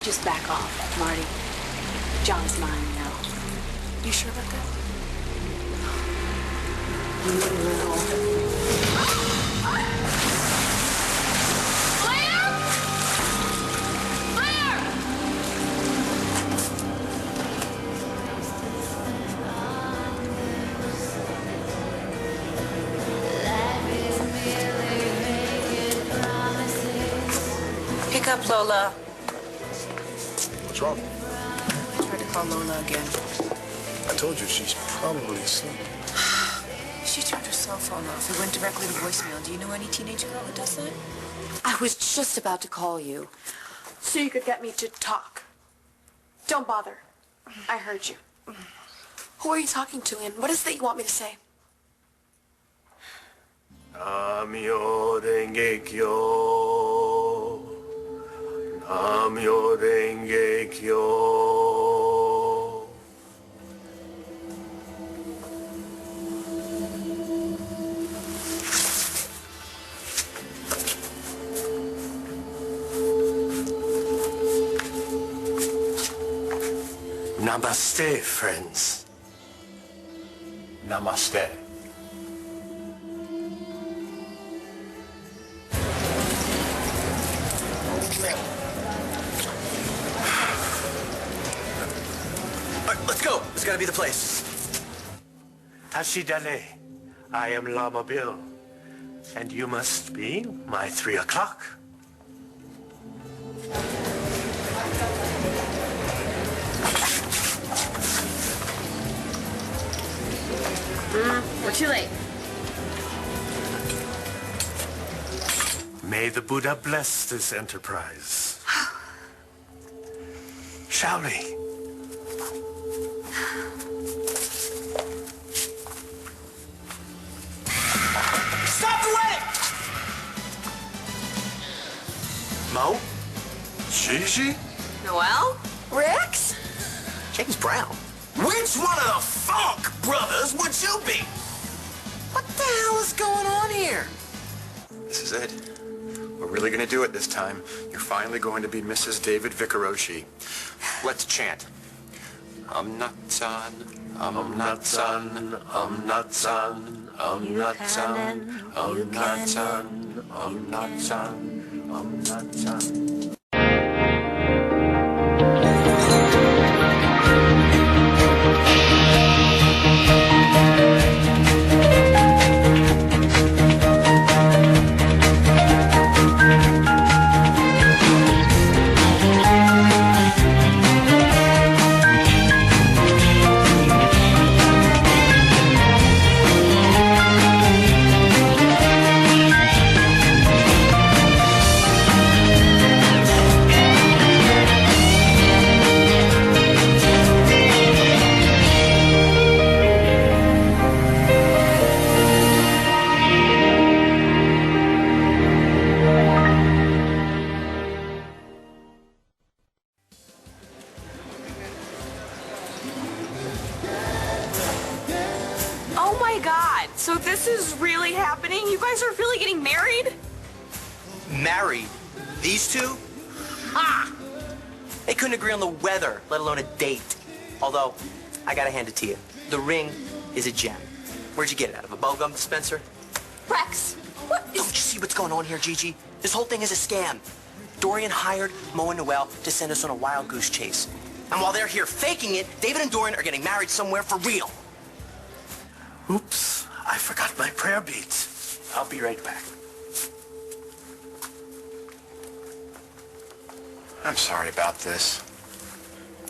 Just back off, Marty. John's mine now. You sure about that? Pick up Lola. What's wrong? I tried to call Lola again. I told you she's probably asleep. She turned her cell phone off. It went directly to voicemail. Do you know any teenage girl that does that? I was just about to call you. So you could get me to talk. Don't bother. I heard you. Who are you talking to, and what is it that you want me to say? Namyo Renge Kyo. Namyo Renge Kyo. Namaste, friends. Namaste. All right, let's go. It's gotta be the place. Hashidale, I am Lama Bill, and you must be my 3 o'clock. We're too late. May the Buddha bless this enterprise. Shall we? Stop the wedding! Mo? Gigi? Noelle? Rex? James Brown. Which one of the Funk brothers would you be? What the hell is going on here? This is it. We're really going to do it this time. You're finally going to be Mrs. David Vicaroci. Let's chant. Not son, not son, not son, not son, not son, not son, not son. Oh my God. So this is really happening? You guys are really getting married? Married? These two? Ha! They couldn't agree on the weather, let alone a date. Although, I gotta hand it to you. The ring is a gem. Where'd you get it? Out of a bubblegum dispenser? Rex, what Don't you see what's going on here, Gigi? This whole thing is a scam. Dorian hired Mo and Noelle to send us on a wild goose chase. And while they're here faking it, David and Dorian are getting married somewhere for real. Oops, I forgot my prayer beads. I'll be right back. I'm sorry about this.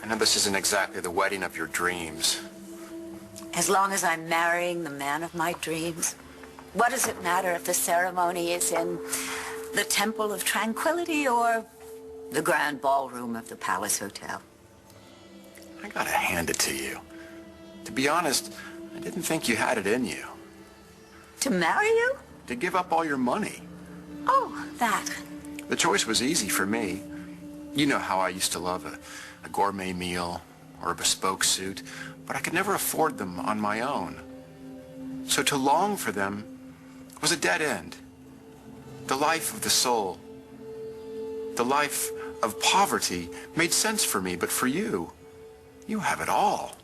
I know this isn't exactly the wedding of your dreams. As long as I'm marrying the man of my dreams, what does it matter if the ceremony is in the Temple of Tranquility or the grand ballroom of the Palace Hotel? I gotta hand it to you. To be honest, I didn't think you had it in you. To marry you? To give up all your money. Oh, that. The choice was easy for me. You know how I used to love a gourmet meal or a bespoke suit, but I could never afford them on my own. So to long for them was a dead end. The life of the soul. The life of poverty made sense for me, but for you, you have it all.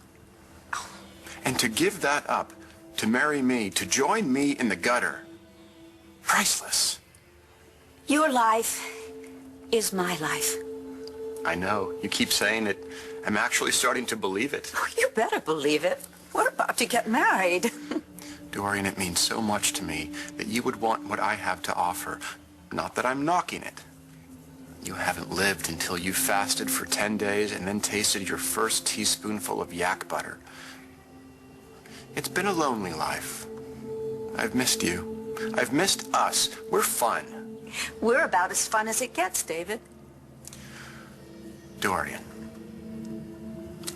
And to give that up, to marry me, to join me in the gutter, priceless. Your life is my life. I know. You keep saying it. I'm actually starting to believe it. Oh, you better believe it. We're about to get married. Dorian, it means so much to me that you would want what I have to offer. Not that I'm knocking it. You haven't lived until you fasted for 10 days and then tasted your first teaspoonful of yak butter. It's been a lonely life. I've missed you. I've missed us. We're fun. We're about as fun as it gets, David. Dorian,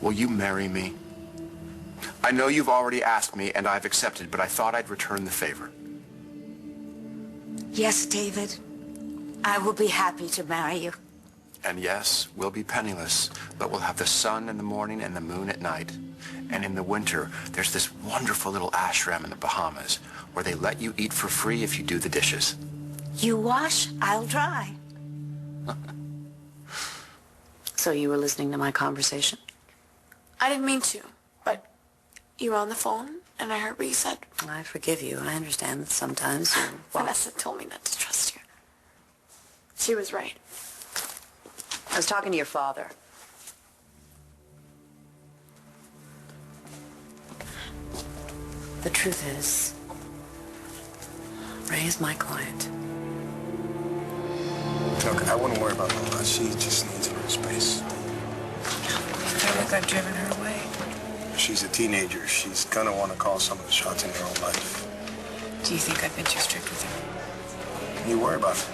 will you marry me? I know you've already asked me and I've accepted, but I thought I'd return the favor. Yes, David. I will be happy to marry you. And yes, we'll be penniless, but we'll have the sun in the morning and the moon at night. And in the winter, there's this wonderful little ashram in the Bahamas where they let you eat for free if you do the dishes. You wash, I'll dry. So you were listening to my conversation? I didn't mean to, but you were on the phone, and I heard what you said. I forgive you. I understand that sometimes you... Vanessa told me not to trust you. She was right. I was talking to your father. The truth is, Ray is my client. Look, I wouldn't worry about Lola. She just needs a little space. I look I've driven her away. She's a teenager. She's gonna want to call some of the shots in her own life. Do you think I've been too strict with her? You worry about it.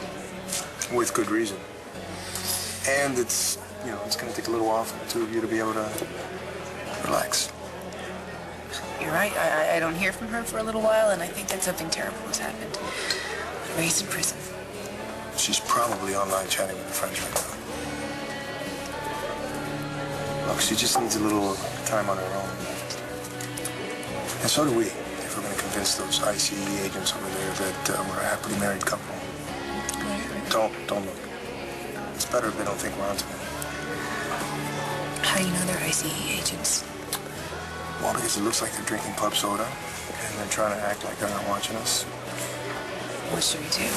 With good reason. And it's, you know, it's gonna take a little while for the two of you to be able to relax. You're right. I don't hear from her for a little while, and I think that something terrible has happened. Ray's in prison. She's probably online chatting with her friends right now. Look, she just needs a little time on her own. And so do we, if we're going to convince those ICE agents over there that we're a happily married couple. Don't look. It's better if they don't think we're onto it. How do you know they're ICE agents? Well, because it looks like they're drinking club soda, and they're trying to act like they're not watching us. What should we do?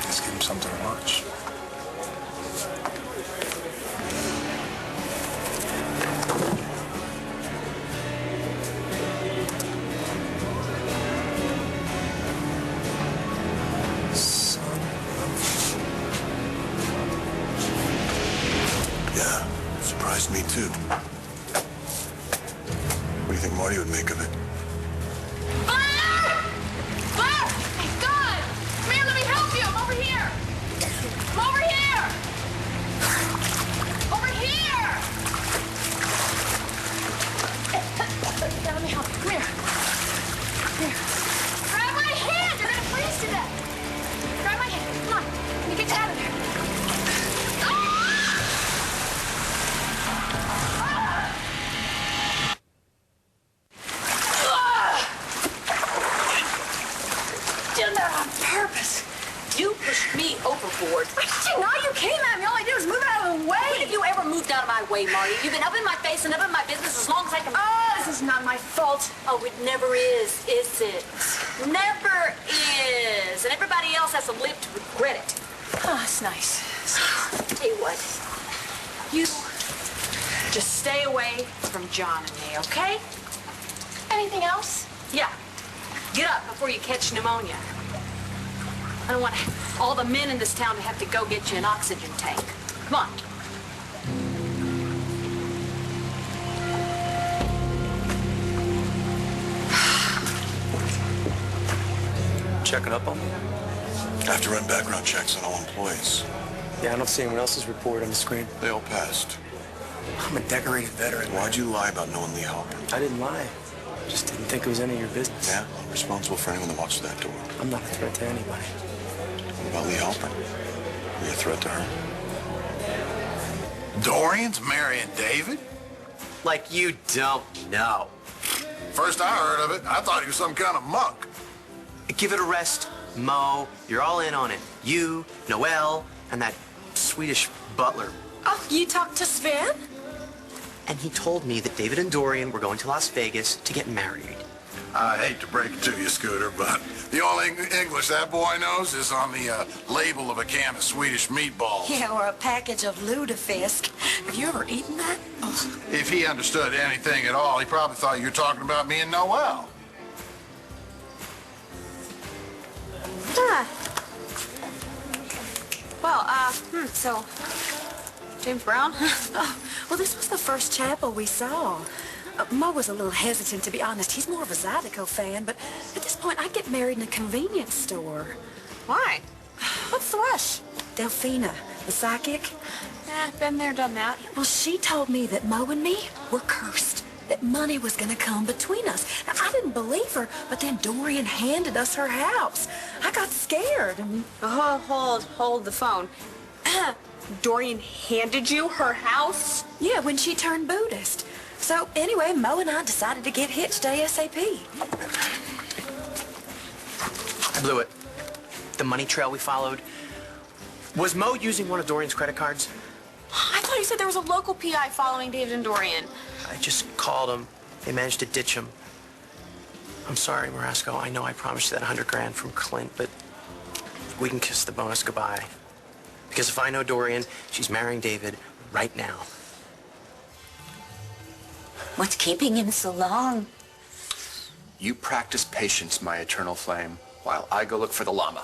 Just give them something to watch. Yeah, surprised me too. What do you think Marty would make of it? Blair! Blair! God! Come here, let me help you! I'm over here! I'm over here! Over here! Yeah, let me help you. Come here. Come here. Grab my hand! You're gonna freeze to death! Grab my hand. Come on. Let me get you out of there. You pushed me overboard. I did not. You came at me. All I did was move out of the way. When have you ever moved out of my way, Marty? You've been up in my face and up in my business as long as I can... Oh, this is not my fault. Oh, it never is it? Never is. And everybody else has to live to regret it. Oh, it's nice. Tell you what, you Just stay away from John and me, okay? Anything else? Yeah. Get up before you catch pneumonia. I don't want all the men in this town to have to go get you an oxygen tank. Come on. Checking up on me? I have to run background checks on all employees. Yeah, I don't see anyone else's report on the screen. They all passed. I'm a decorated veteran. Why'd you lie about knowing Lee Halpern? I didn't lie. Just didn't think it was any of your business. Yeah, I'm responsible for anyone that walks through that door. I'm not a threat to anybody. What about Lee Halpern? Were you a threat to her? Dorian's marrying David? Like you don't know. First I heard of it, I thought he was some kind of monk. Give it a rest, Mo. You're all in on it. You, Noelle, and that Swedish butler. Oh, you talked to Sven? And he told me that David and Dorian were going to Las Vegas to get married. I hate to break it to you, Scooter, but the only English that boy knows is on the label of a can of Swedish meatballs. Yeah, or a package of lutefisk. Have you ever eaten that? Oh. If he understood anything at all, he probably thought you were talking about me and Noel. Well, so, James Brown? Oh, well, this was the first chapel we saw. Mo was a little hesitant, to be honest. He's more of a Zydeco fan, but at this point, I'd get married in a convenience store. Why? What's the rush? Delphina, the psychic? Been there, done that. Well, she told me that Mo and me were cursed, that money was going to come between us. Now, I didn't believe her, but then Dorian handed us her house. I got scared. And... Hold the phone. Dorian handed you her house? Yeah, when she turned Buddhist. So, anyway, Mo and I decided to get hitched ASAP. I blew it. The money trail we followed. Was Mo using one of Dorian's credit cards? I thought you said there was a local PI following David and Dorian. I just called him. They managed to ditch him. I'm sorry, Marasco. I know I promised you that 100 grand from Clint, but we can kiss the bonus goodbye. Because if I know Dorian, she's marrying David right now. What's keeping him so long? You practice patience, my eternal flame, while I go look for the llama.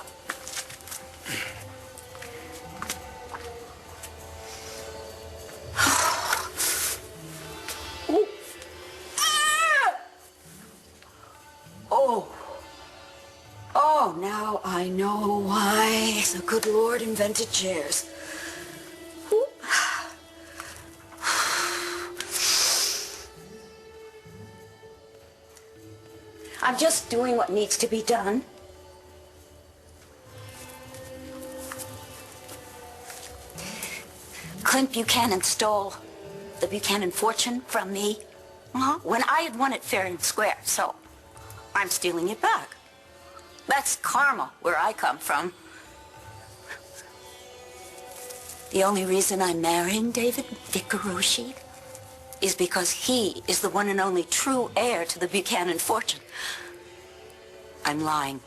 Oh, now I know why the good Lord invented chairs. I'm just doing what needs to be done. Clint Buchanan stole the Buchanan fortune from me when I had won it fair and square, so I'm stealing it back. That's karma, where I come from. The only reason I'm marrying David Vicaroshi is because he is the one and only true heir to the Buchanan fortune. I'm lying.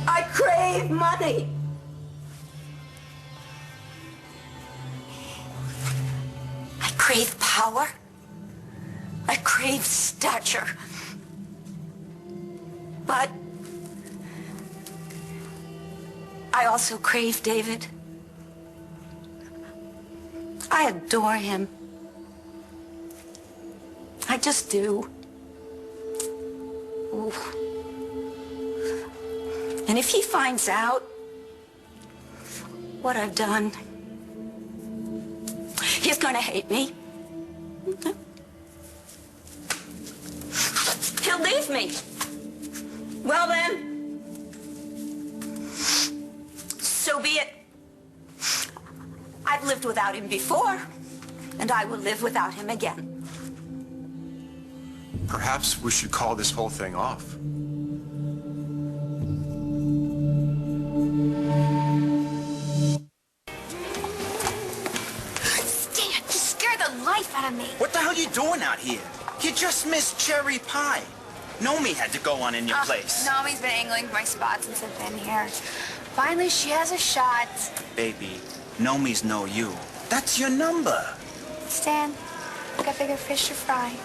I crave money. I crave power. I crave stature. But I also crave David. I adore him. I just do. Ooh. And if he finds out what I've done, he's gonna hate me. He'll leave me. Well then, so be it. I've lived without him before, and I will live without him again. Perhaps we should call this whole thing off. Stan, you scared the life out of me. What the hell are you doing out here? You just missed cherry pie. Nomi had to go on in your place. Nomi's been angling for my spot since I've been here. Finally, she has a shot. Baby, Nomi's know you. That's your number. Stan, I've got bigger fish to fry.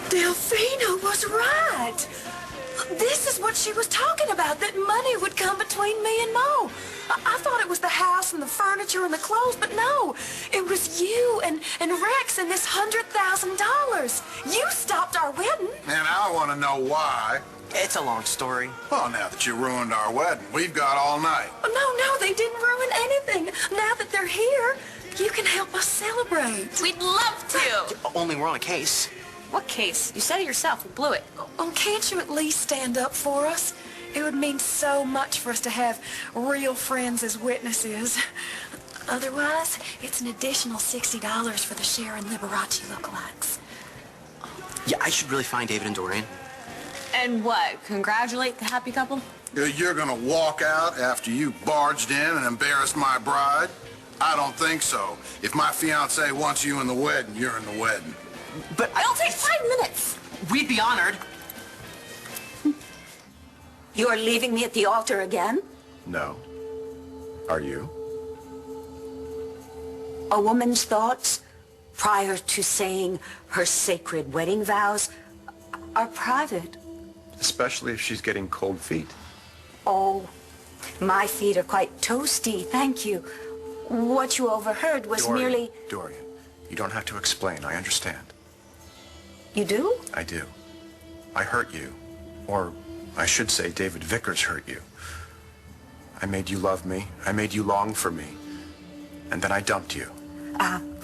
Delphina was right. This is what she was talking about, that money would come between me and Mo. I thought it was the house and the furniture and the clothes, but no. It was you and Rex and this $100,000. You stopped our wedding. And I want to know why. It's a long story. Well, now that you ruined our wedding, we've got all night. No, they didn't ruin anything. Now that they're here, you can help us celebrate. We'd love to. Only we're on a case. What case? You said it yourself. We blew it. Oh, can't you at least stand up for us? It would mean so much for us to have real friends as witnesses. Otherwise, it's an additional $60 for the Sharon Liberace lookalikes. Yeah, I should really find David and Dorian. And what? Congratulate the happy couple? You're gonna walk out after you barged in and embarrassed my bride? I don't think so. If my fiancé wants you in the wedding, you're in the wedding. But It'll take 5 minutes. we'd be honored. You're leaving me at the altar again? No. Are you? A woman's thoughts prior to saying her sacred wedding vows are private. Especially if she's getting cold feet. Oh, my feet are quite toasty, thank you. What you overheard was Dorian, merely... Dorian, you don't have to explain. I understand. You do? I do. I hurt you. Or I should say David Vickers hurt you. I made you love me. I made you long for me. And then I dumped you.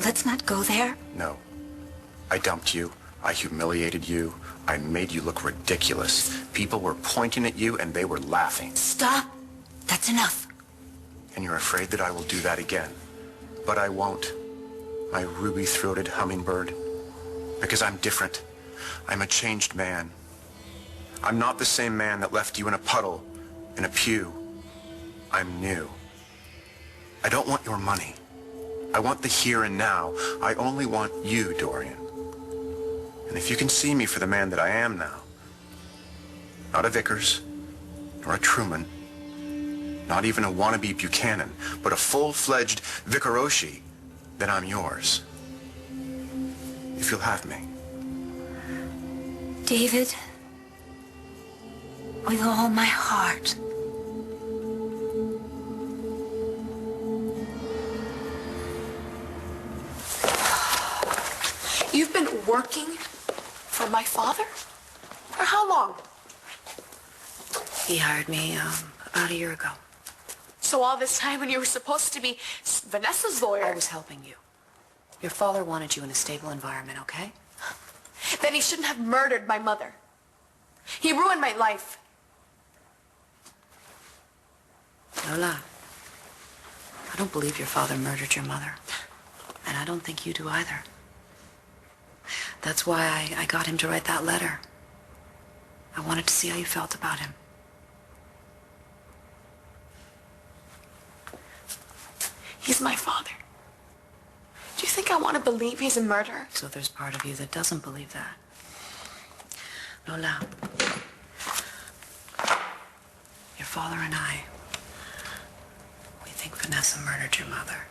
Let's not go there. No. I dumped you. I humiliated you. I made you look ridiculous. People were pointing at you and they were laughing. Stop. That's enough. And you're afraid that I will do that again. But I won't. My ruby-throated hummingbird. Because I'm different. I'm a changed man. I'm not the same man that left you in a puddle, in a pew. I'm new. I don't want your money. I want the here and now. I only want you, Dorian. And if you can see me for the man that I am now, not a Vickers, nor a Truman, not even a wannabe Buchanan, but a full-fledged Vickeroshi, then I'm yours. If you'll have me. David, with all my heart. You've been working for my father? For how long? He hired me about a year ago. So all this time when you were supposed to be Vanessa's lawyer... I was helping you. Your father wanted you in a stable environment, okay? Then he shouldn't have murdered my mother. He ruined my life. Lola, I don't believe your father murdered your mother. And I don't think you do either. That's why I got him to write that letter. I wanted to see how you felt about him. He's my father. Do you think I want to believe he's a murderer? So there's part of you that doesn't believe that. Lola, your father and I, we think Vanessa murdered your mother.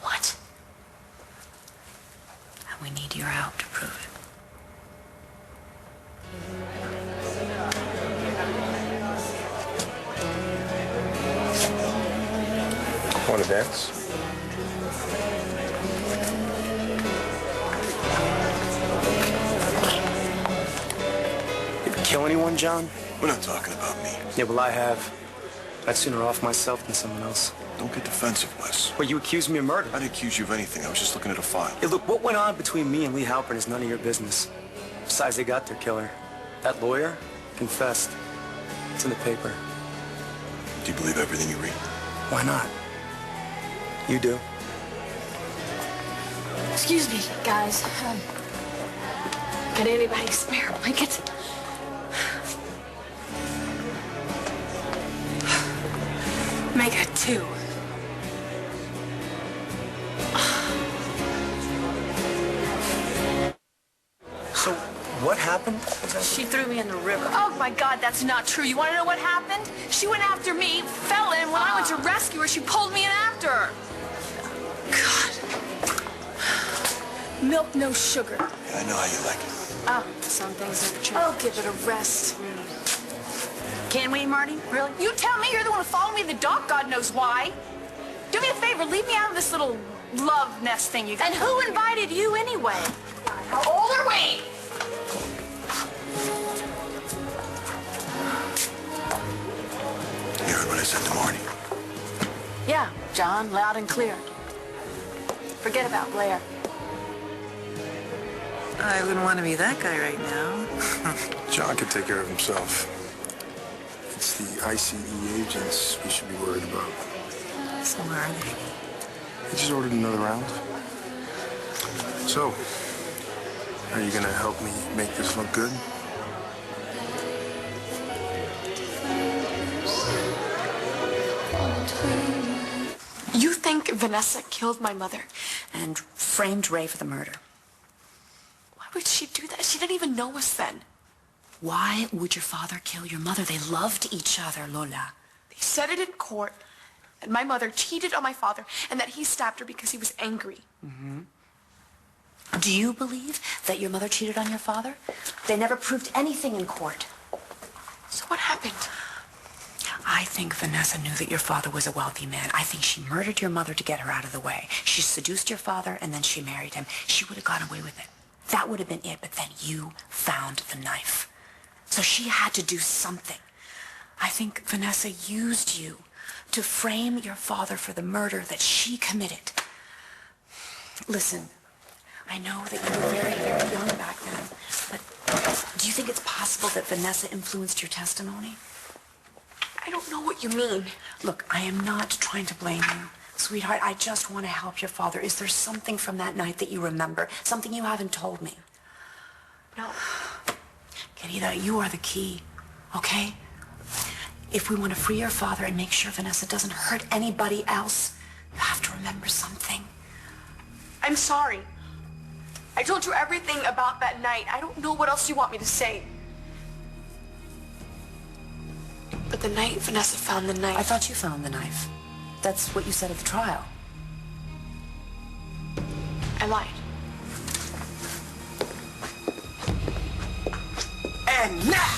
What? And we need your help to prove it. Want to dance? You ever kill anyone, John? We're not talking about me. Yeah, well, I have. I'd sooner off myself than someone else. Don't get defensive, Wes. Well, you accuse me of murder. I didn't accuse you of anything. I was just looking at a file. Hey, look, what went on between me and Lee Halpern is none of your business. Besides, they got their killer. That lawyer confessed. It's in the paper. Do you believe everything you read? Why not? You do. Excuse me, guys. Can anybody spare a blanket? Make it 2. So, what happened? She threw me in the river. Oh my God, that's not true. You want to know what happened? She went after me, fell in. When I went to rescue her, she pulled me in after her. God. Milk, no sugar. Yeah, I know how you like it. Oh, some things are true. I'll give it a rest. Can we, Marty? Really? You tell me. You're the one who followed me to the dock, God knows why. Do me a favor. Leave me out of this little love nest thing you got. And who invited you anyway? How old are we? You heard what I said to Marty. Yeah, John, loud and clear. Forget about Blair. I wouldn't want to be that guy right now. John can take care of himself. It's the ICE agents we should be worried about. So where are they? He just ordered another round. So, Are you gonna help me make this look good? You think Vanessa killed my mother? And framed Ray for the murder. Why would she do that? She didn't even know us then. Why would your father kill your mother? They loved each other, Lola. They said it in court, that my mother cheated on my father, and that he stabbed her because he was angry. Mm-hmm. Do you believe that your mother cheated on your father? They never proved anything in court. So what happened? I think Vanessa knew that your father was a wealthy man. I think she murdered your mother to get her out of the way. She seduced your father, and then she married him. She would have gone away with it. That would have been it, but then you found the knife. So she had to do something. I think Vanessa used you to frame your father for the murder that she committed. Listen, I know that you were very, very young back then, but do you think it's possible that Vanessa influenced your testimony? I don't know what you mean. Look, I am not trying to blame you. Sweetheart, I just want to help your father. Is there something from that night that you remember? Something you haven't told me? No. Querida, you are the key, okay? If we want to free your father and make sure Vanessa doesn't hurt anybody else, you have to remember something. I'm sorry. I told you everything about that night. I don't know what else you want me to say. But the night Vanessa found the knife... I thought you found the knife. That's what you said at the trial. I lied. And now,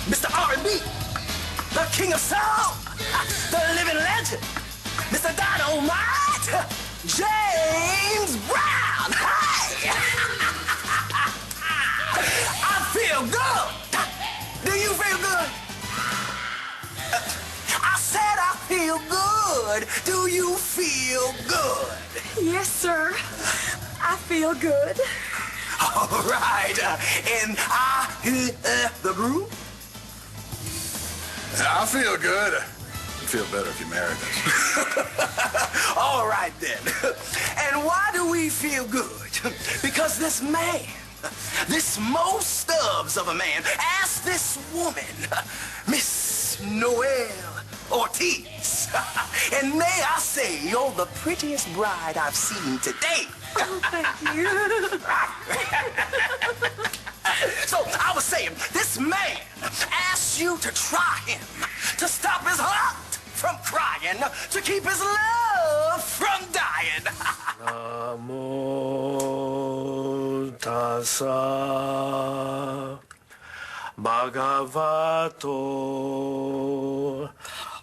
Mr. R&B, the king of soul, the living legend, Mr. Dynamite, James Brown. Hey! I feel good. Do you feel good? I said I feel good. Do you feel good? Yes, sir. I feel good. All right. And the groove? I feel good. I'd feel better if you married us. All right, then. And why do we feel good? Because this man, this Mo Stubbs of a man, asked this woman, Miss Noel Ortiz. And may I say, you're the prettiest bride I've seen today. Oh, thank you. So I was saying, this man asked you to try him, to stop his heart from crying, to keep his love from dying. Namo tassa bhagavato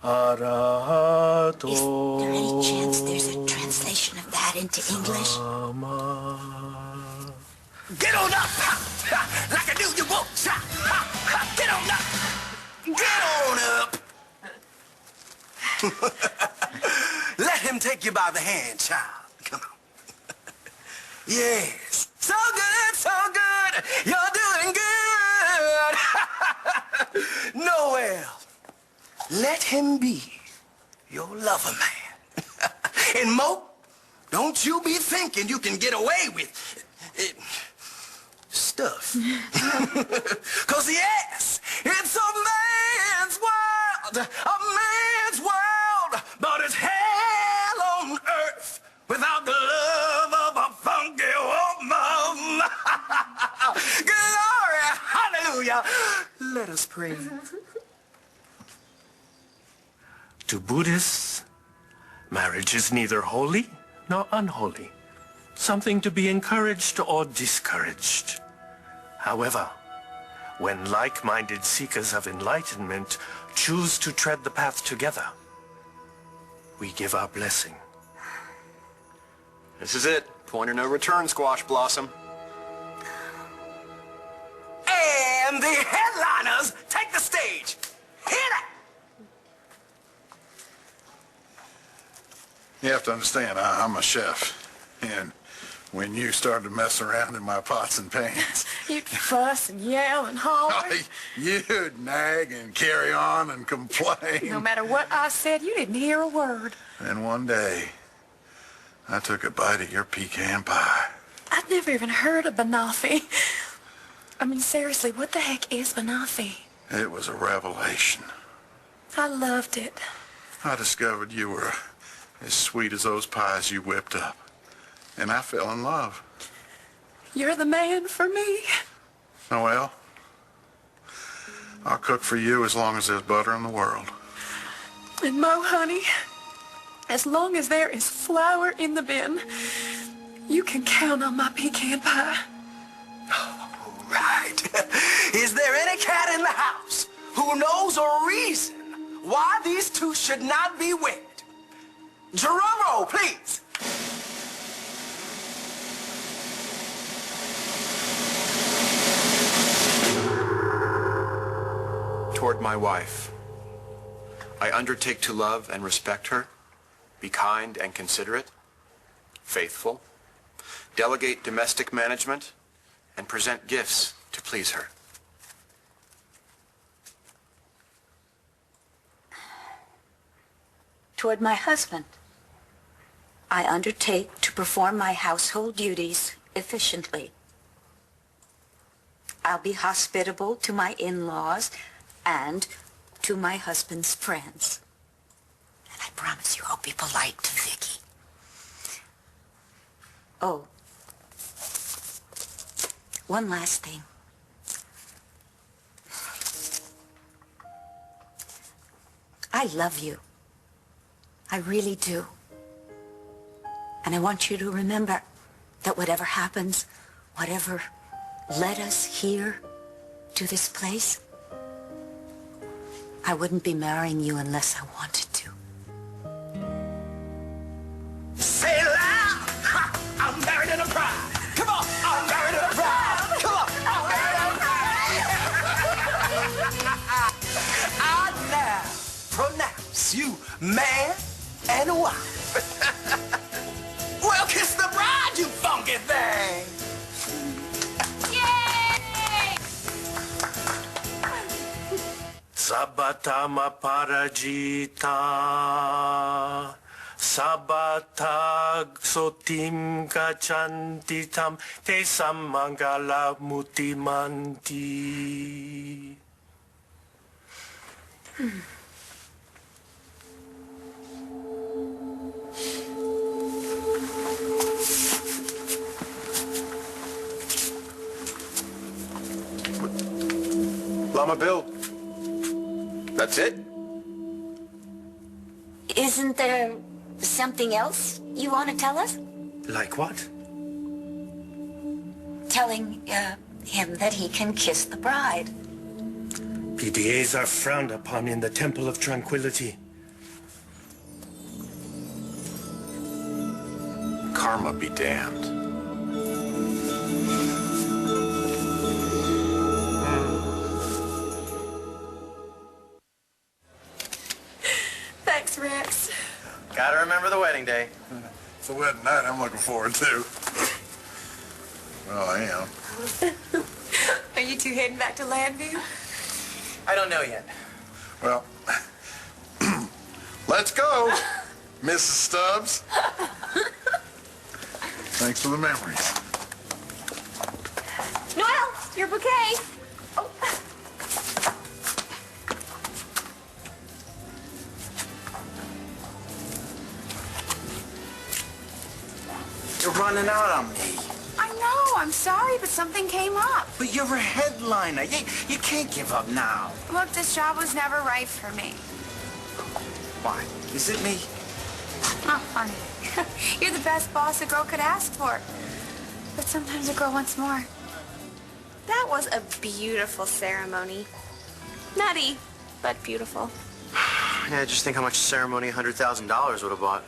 arahato. Is there any chance there's a translation of that into English? Get on up! Like I knew you would! Get on up! Get on up! Let him take you by the hand, child. Come on. Yes. So good, so good. You're doing good. Noel, let him be your lover man. And Mo, don't you be thinking you can get away with it. Stuff. Cause yes, it's a man's world, but it's hell on earth without the love of a funky woman. Glory, hallelujah. Let us pray. To Buddhists, marriage is neither holy nor unholy, something to be encouraged or discouraged. However, when like-minded seekers of enlightenment choose to tread the path together, we give our blessing. This is it. Point of no return, Squash Blossom. And the headliners take the stage. Hit it! You have to understand, I'm a chef. And when you started to mess around in my pots and pans, You'd fuss and yell and holler. you'd nag and carry on and complain. No matter what I said, you didn't hear a word. And one day, I took a bite of your pecan pie. I'd never even heard of banoffee. I mean, seriously, what the heck is banoffee? It was a revelation. I loved it. I discovered you were as sweet as those pies you whipped up. And I fell in love. You're the man for me. Noel, I'll cook for you as long as there's butter in the world. And Mo, honey, as long as there is flour in the bin, you can count on my pecan pie. Right. Is there any cat in the house who knows a reason why these two should not be wed? Drum roll, please. Toward my wife, I undertake to love and respect her, be kind and considerate, faithful, delegate domestic management, and present gifts to please her. Toward my husband, I undertake to perform my household duties efficiently. I'll be hospitable to my in-laws and to my husband's friends. And I promise you I'll be polite to Vicky. Oh, one last thing. I love you. I really do. And I want you to remember that whatever happens, whatever led us here to this place, I wouldn't be marrying you unless I wanted to. Say loud! Ha! I'm married in a bride. Come on! I'm married in a bride. Come on! I'm married in a bride. I now pronounce you man and wife. Well, kiss the bride, you funky thing. Yay! Sabatama parajita, sabatag sotim gachantitam, te samangala mutimanti. Lama Bill, that's it? Isn't there something else you want to tell us? Like what? Telling him that he can kiss the bride. PDAs are frowned upon in the Temple of Tranquility. Karma be damned. Thanks, Rex. Gotta remember the wedding day. It's a wedding night I'm looking forward to. Well, I am. Are you two heading back to Landview? I don't know yet. Well, let's go, Mrs. Stubbs. Thanks for the memories. Noel, your bouquet. Oh. You're running out on me. I know, I'm sorry, but something came up. But you're a headliner. You can't give up now. Look, this job was never right for me. Why? Is it me? Oh, honey. You're the best boss a girl could ask for. But sometimes a girl wants more. That was a beautiful ceremony. Nutty, but beautiful. Yeah, just think how much ceremony $100,000 would have bought.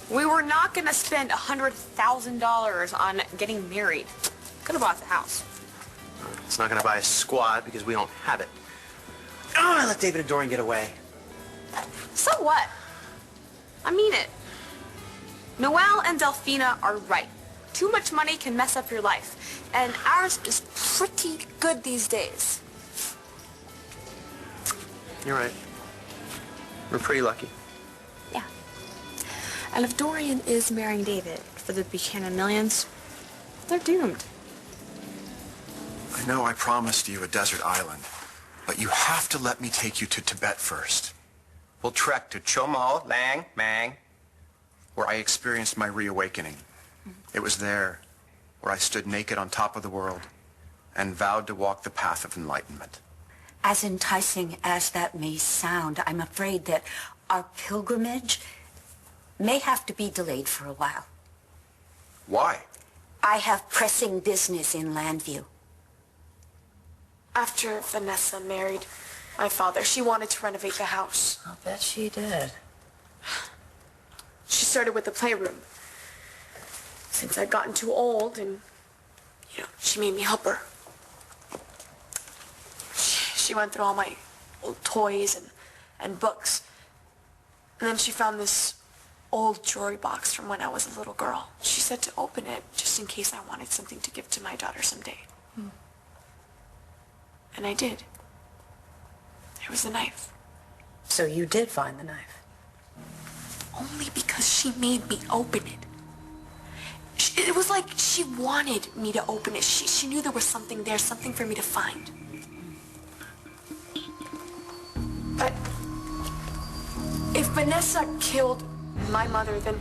We were not going to spend $100,000 on getting married. Could have bought the house. It's not going to buy a squad because we don't have it. Oh, I let David and Dorian get away. So what? I mean it. Noelle and Delphina are right. Too much money can mess up your life. And ours is pretty good these days. You're right. We're pretty lucky. Yeah. And if Dorian is marrying David for the Buchanan millions, They're doomed. I know I promised you a desert island, but you have to let me take you to Tibet first. We'll trek to Chomo Lang Mang, where I experienced my reawakening. It was there where I stood naked on top of the world and vowed to walk the path of enlightenment. As enticing as that may sound, I'm afraid that our pilgrimage may have to be delayed for a while. Why? I have pressing business in Landview. After Vanessa married my father, she wanted to renovate the house. I'll bet she did. She started with the playroom. Since I'd gotten too old and, she made me help her. She went through all my old toys and books. And then she found this old jewelry box from when I was a little girl. She said to open it just in case I wanted something to give to my daughter someday. And I did. There was a knife. So you did find the knife? Only because she made me open it. It was like she wanted me to open it. She knew there was something there, something for me to find. But if Vanessa killed my mother, then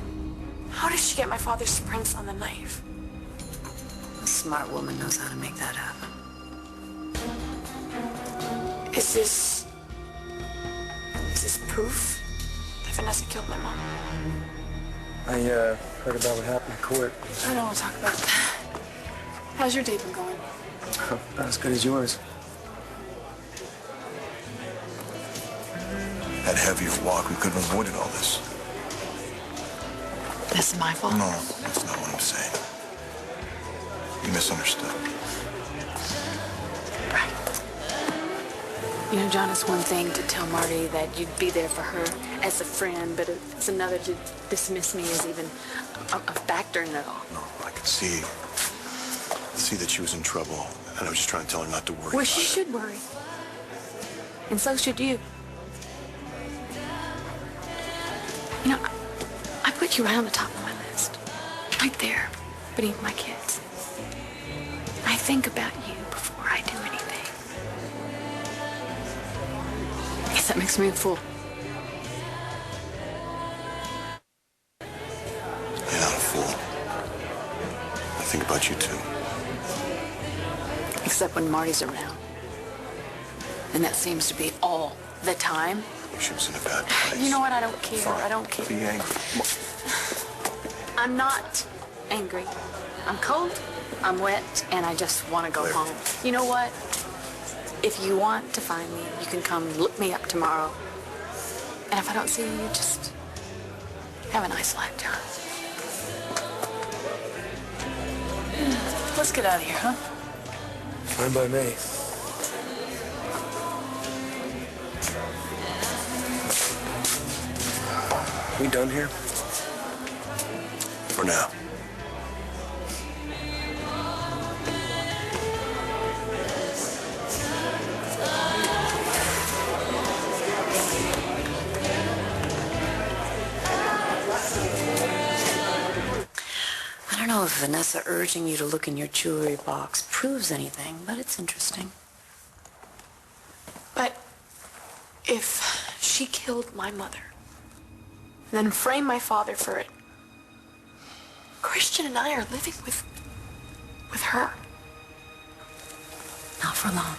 how did she get my father's prints on the knife? A smart woman knows how to make that happen. Is this proof that Vanessa killed my mom? I heard about what happened in court. I don't want to talk about that. How's your day been going? Not as good as yours. Had heavier walk, we could have avoided all this. That's my fault? No, that's not what I'm saying. You misunderstood. Right. John, it's one thing to tell Marty that you'd be there for her as a friend, but it's another to dismiss me as even a factor in it all. No, I could see that she was in trouble, and I was just trying to tell her not to worry. Well, she should worry. And so should you. I put you right on the top of my list. Right there, beneath my kids. I think about you before I do anything. I guess that makes me a fool. You're not a fool. I think about you, too. Except when Marty's around. And that seems to be all the time. She was in a bad place. You know what? I don't care. Fine. I don't care. Be angry. I'm not angry. I'm cold, I'm wet, and I just want to go home. You know what? If you want to find me, you can come look me up tomorrow. And if I don't see you, just have a nice life, John. Let's get out of here, huh? Fine by me. We done here? For now. I don't know if Vanessa urging you to look in your jewelry box proves anything, but it's interesting. But if she killed my mother, and then framed my father for it, Christian and I are living with her. Not for long.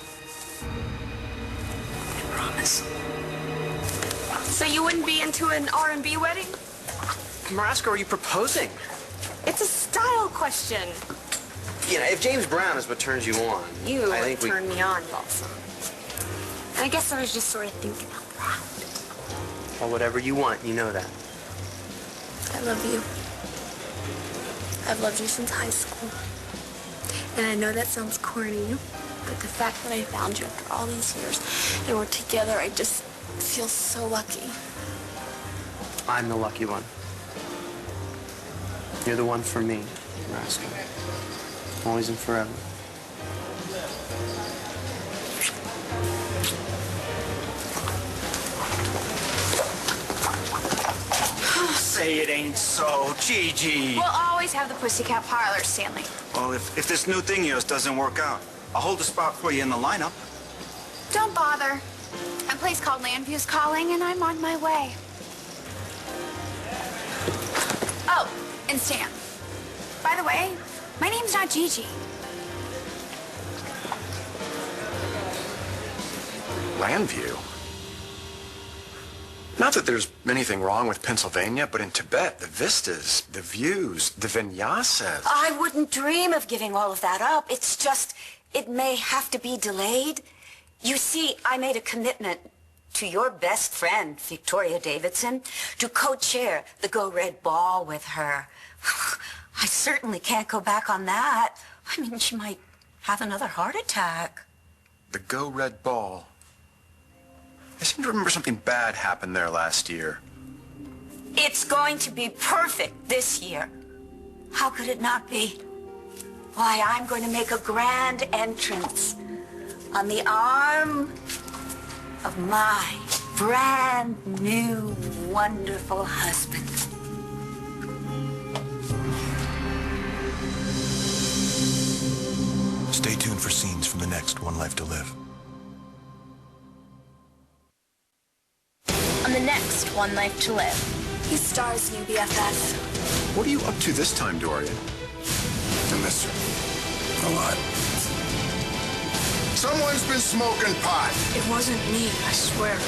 I promise. So you wouldn't be into an R&B wedding? Marasco, are you proposing? It's a style question. If James Brown is what turns you on, You I think turn me on, Balsam. And I guess I was just sort of thinking out loud. Well, whatever you want, you know that. I love you. I've loved you since high school. And I know that sounds corny, but the fact that I found you after all these years and we're together, I just feel so lucky. I'm the lucky one. You're the one for me, Marasco. Always and forever. Say it ain't so, Gigi. We'll always have the Pussycat Parlor, Stanley. Well, if this new thing of yours doesn't work out, I'll hold a spot for you in the lineup. Don't bother. A place called Landview's calling, and I'm on my way. Oh, and Stan. By the way, my name's not Gigi. Landview? Not that there's anything wrong with Pennsylvania, but in Tibet, the vistas, the views, the vinyasas. I wouldn't dream of giving all of that up. It's just, it may have to be delayed. You see, I made a commitment to your best friend, Victoria Davidson, to co-chair the Go Red Ball with her. I certainly can't go back on that. I mean, she might have another heart attack. The Go Red Ball. I seem to remember something bad happened there last year. It's going to be perfect this year. How could it not be? Why, I'm going to make a grand entrance on the arm of my brand new, wonderful husband. Stay tuned for scenes from the next One Life to Live. On the next One Life to Live. He stars new BFF. What are you up to this time, Dorian? I miss her. A lot. Someone's been smoking pot. It wasn't me, I swear.